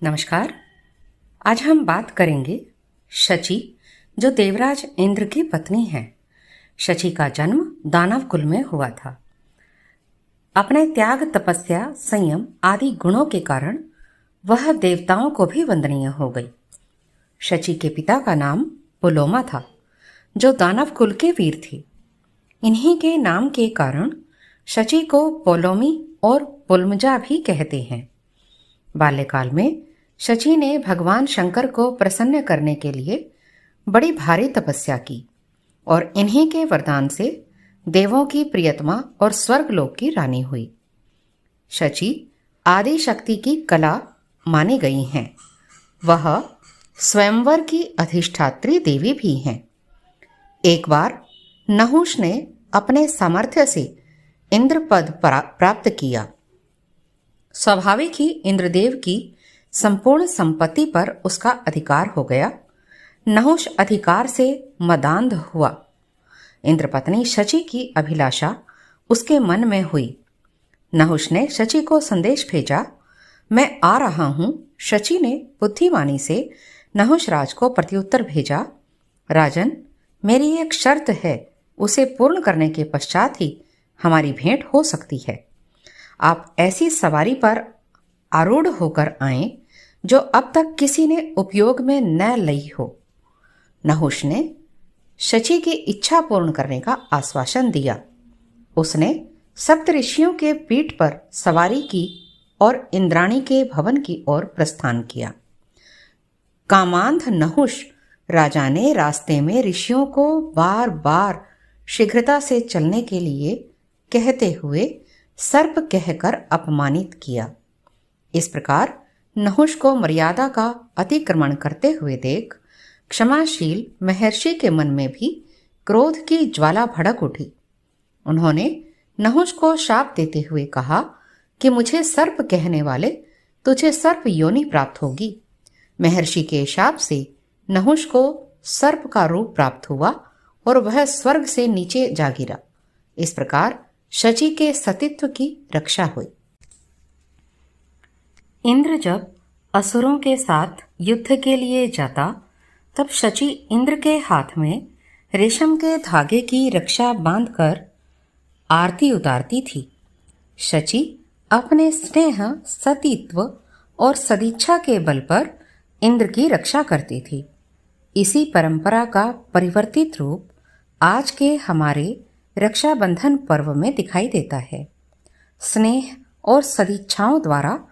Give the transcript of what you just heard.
नमस्कार। आज हम बात करेंगे शची, जो देवराज इंद्र की पत्नी है। शची का जन्म दानव कुल में हुआ था। अपने त्याग, तपस्या, संयम आदि गुणों के कारण वह देवताओं को भी वंदनीय हो गई। शची के पिता का नाम पुलोमा था, जो दानव कुल के वीर थे। इन्हीं के नाम के कारण शची को पोलोमी और पुलमजा भी कहते हैं। बाल्यकाल में शची ने भगवान शंकर को प्रसन्न करने के लिए बड़ी भारी तपस्या की और इन्हीं के वरदान से देवों की प्रियतमा और स्वर्गलोक की रानी हुई। शची आदि शक्ति की कला मानी गई हैं। वह स्वयंवर की अधिष्ठात्री देवी भी हैं। एक बार नहुष ने अपने सामर्थ्य से इंद्र पद प्राप्त किया। स्वाभाविक ही इंद्रदेव की संपूर्ण संपत्ति पर उसका अधिकार हो गया। नहुष अधिकार से मदान्ध हुआ। इंद्रपत्नी शची की अभिलाषा उसके मन में हुई। नहुष ने शची को संदेश भेजा, मैं आ रहा हूं। शची ने बुद्धिमानी से नहुष राज को प्रत्युत्तर भेजा, राजन, मेरी एक शर्त है, उसे पूर्ण करने के पश्चात ही हमारी भेंट हो सकती है। आप ऐसी सवारी पर आरूढ़ होकर आएं जो अब तक किसी ने उपयोग में न ली हो। नहुष ने शची की इच्छा पूर्ण करने का आश्वासन दिया। उसने सप्तऋषियों के पीठ पर सवारी की और इंद्राणी के भवन की ओर प्रस्थान किया। कामांध नहुष राजा ने रास्ते में ऋषियों को बार बार शीघ्रता से चलने के लिए कहते हुए सर्प कहकर अपमानित किया। इस प्रकार नहुष को मर्यादा का अतिक्रमण करते हुए देख क्षमाशील महर्षि के मन में भी क्रोध की ज्वाला भड़क उठी। उन्होंने नहुष को शाप देते हुए कहा कि मुझे सर्प कहने वाले, तुझे सर्प योनि प्राप्त होगी। महर्षि के शाप से नहुष को सर्प का रूप प्राप्त हुआ और वह स्वर्ग से नीचे जा गिरा। इस प्रकार शची के सतीत्व की रक्षा हुई। इंद्र जब असुरों के साथ युद्ध के लिए जाता, तब शची इंद्र के हाथ में रेशम के धागे की रक्षा बांधकर आरती उतारती थी। शची अपने स्नेह, सतीत्व और सदिच्छा के बल पर इंद्र की रक्षा करती थी। इसी परंपरा का परिवर्तित रूप आज के हमारे रक्षाबंधन पर्व में दिखाई देता है। स्नेह और सदिच्छाओं द्वारा